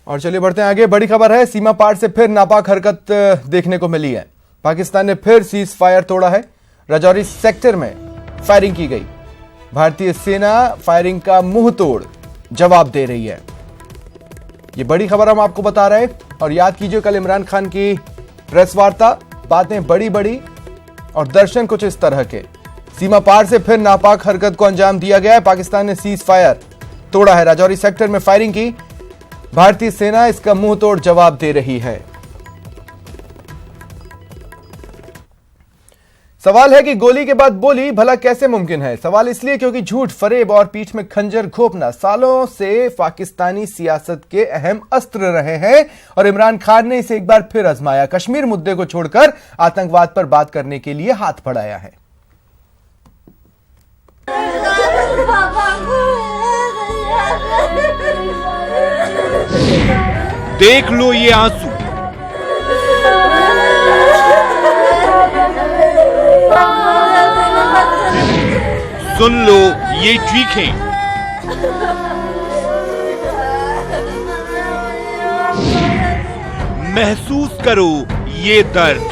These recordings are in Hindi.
और चलिए बढ़ते हैं आगे। बड़ी खबर है, सीमा पार से फिर नापाक हरकत देखने को मिली है। पाकिस्तान ने फिर सीज फायर तोड़ा है। राजौरी सेक्टर में फायरिंग की गई। भारतीय सेना फायरिंग का मुंह तोड़ जवाब दे रही है। ये बड़ी खबर हम आपको बता रहे हैं। और याद कीजिए कल इमरान खान की प्रेस वार्ता, बातें बड़ी बड़ी और दर्शन कुछ इस तरह के। सीमा पार से फिर नापाक हरकत को अंजाम दिया गया है। पाकिस्तान ने सीज फायर तोड़ा है। राजौरी सेक्टर में फायरिंग की। भारतीय सेना इसका मुंह तोड़ जवाब दे रही है। सवाल है कि गोली के बाद बोली भला कैसे मुमकिन है। सवाल इसलिए क्योंकि झूठ, फरेब और पीठ में खंजर घोंपना सालों से पाकिस्तानी सियासत के अहम अस्त्र रहे हैं और इमरान खान ने इसे एक बार फिर आजमाया। कश्मीर मुद्दे को छोड़कर आतंकवाद पर बात करने के लिए हाथ बढ़ाया है। देख लो ये आंसू, सुन लो ये चीखें, महसूस करो ये दर्द।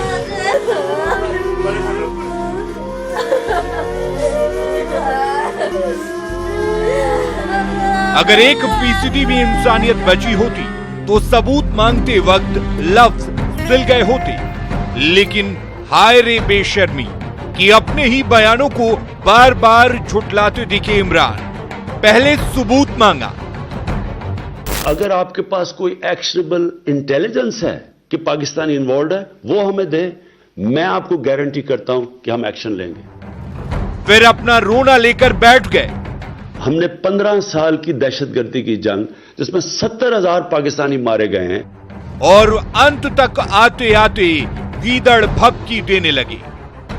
अगर 1% भी इंसानियत बची होती तो सबूत मांगते वक्त लफ्ज सिल गए होते। लेकिन हाय रे बेशर्मी कि अपने ही बयानों को बार बार झुठलाते दिखे इमरान। पहले सबूत मांगा। अगर आपके पास कोई एक्शनेबल इंटेलिजेंस है कि पाकिस्तान इन्वॉल्व है, वो हमें दे। मैं आपको गारंटी करता हूं कि हम एक्शन लेंगे। फिर अपना रोना लेकर बैठ गए। हमने 15 साल की दहशतगर्दी की जंग, जिसमें 70,000 पाकिस्तानी मारे गए हैं, और अंत तक आते आते गीदड़ भपकी देने लगे।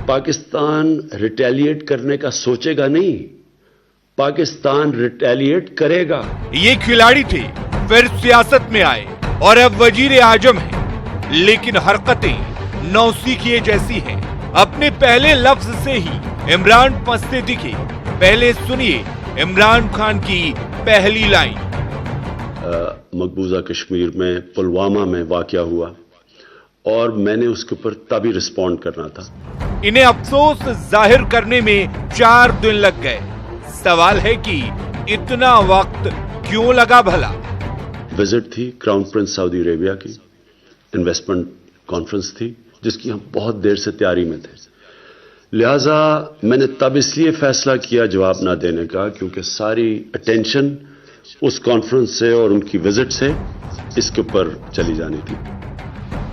पाकिस्तान रिटेलिएट करने का सोचेगा नहीं, पाकिस्तान रिटेलिएट करेगा। ये खिलाड़ी थे, फिर सियासत में आए और अब वजीर आजम हैं। लेकिन हरकतें नौसिखिए जैसी हैं। अपने पहले लफ्ज से ही इमरान फंसते दिखे। पहले सुनिए इमरान खान की पहली लाइन। मकबूजा कश्मीर में पुलवामा में वाकया हुआ और मैंने उसके ऊपर तभी रिस्पॉन्ड करना था। इन्हें अफसोस जाहिर करने में 4 दिन लग गए। सवाल है कि इतना वक्त क्यों लगा भला। विजिट थी क्राउन प्रिंस सऊदी अरेबिया की, इन्वेस्टमेंट कॉन्फ्रेंस थी जिसकी हम बहुत देर से तैयारी में थे। लिहाजा मैंने तब इसलिए फैसला किया जवाब ना देने का, क्योंकि सारी अटेंशन उस कॉन्फ्रेंस से और उनकी विजिट से इसके ऊपर चली जानी थी।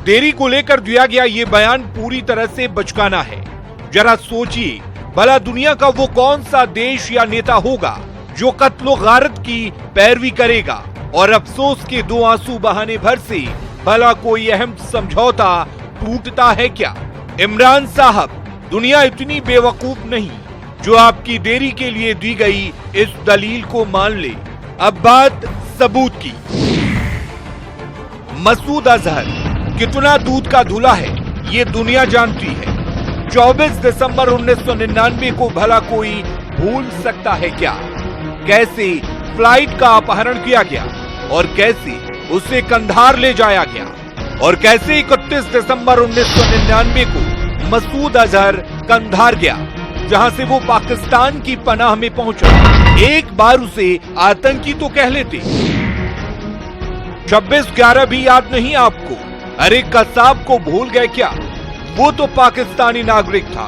देरी को लेकर दिया गया ये बयान पूरी तरह से बचकाना है। जरा सोचिए, भला दुनिया का वो कौन सा देश या नेता होगा जो कत्लो गारत की पैरवी करेगा और अफसोस के 2 आंसू बहाने भर से भला कोई अहम समझौता टूटता है क्या। इमरान साहब, दुनिया इतनी बेवकूफ नहीं जो आपकी देरी के लिए दी गई इस दलील को मान ले। अब बात सबूत की। मसूद अजहर कितना दूध का धुला है ये दुनिया जानती है। 24 दिसंबर 1999 को भला कोई भूल सकता है क्या। कैसे फ्लाइट का अपहरण किया गया और कैसे उसे कंधार ले जाया गया और कैसे 31 दिसंबर 1999 को मसूद अजहर कंधार गया, जहां से वो पाकिस्तान की पनाह में पहुंचा। एक बार उसे आतंकी तो कह लेते। 26/11 भी याद नहीं आपको? अरे कसाब को भूल गए क्या? वो तो पाकिस्तानी नागरिक था।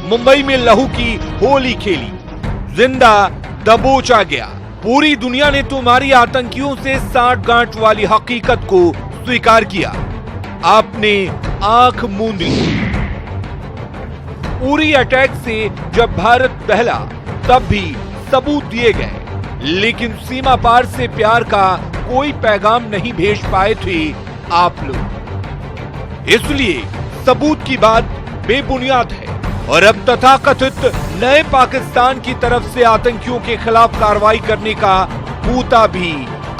मुंबई में लहू की होली खेली, जिंदा दबोचा गया। पूरी दुनिया ने तुम्हारी आतंकियों से साठ गांठ वाली हकीकत को स्वीकार किया। आपने आंख मूंद ली। उरी अटैक से जब भारत बहला तब भी सबूत दिए गए, लेकिन सीमा पार से प्यार का कोई पैगाम नहीं भेज पाए थे आप लोग। इसलिए सबूत की बात बेबुनियाद है। और अब तथाकथित नए पाकिस्तान की तरफ से आतंकियों के खिलाफ कार्रवाई करने का भूता भी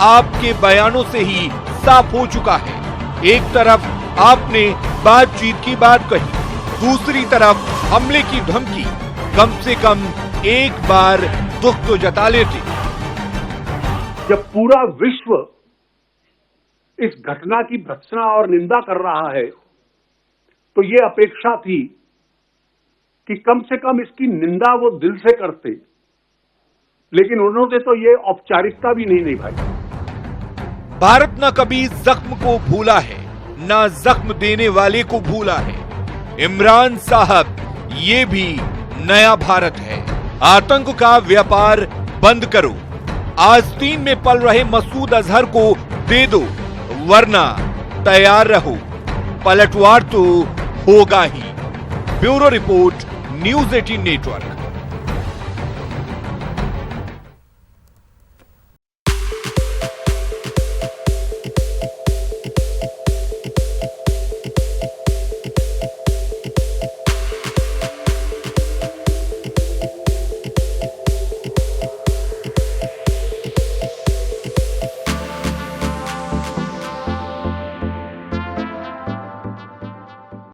आपके बयानों से ही साफ हो चुका है। एक तरफ आपने बातचीत की बात कही, दूसरी तरफ हमले की धमकी। कम से कम एक बार दुख तो जता लेते। जब पूरा विश्व इस घटना की भर्त्सना और निंदा कर रहा है, तो ये अपेक्षा थी कि कम से कम इसकी निंदा वो दिल से करते, लेकिन उन्होंने तो ये औपचारिकता भी नहीं निभाई। भारत न कभी जख्म को भूला है, न जख्म देने वाले को भूला है। इमरान साहब, ये भी नया भारत है। आतंक का व्यापार बंद करो। आस्तीन में पल रहे मसूद अजहर को दे दो, वरना तैयार रहो, पलटवार तो होगा ही। Bureau report, news 18 network.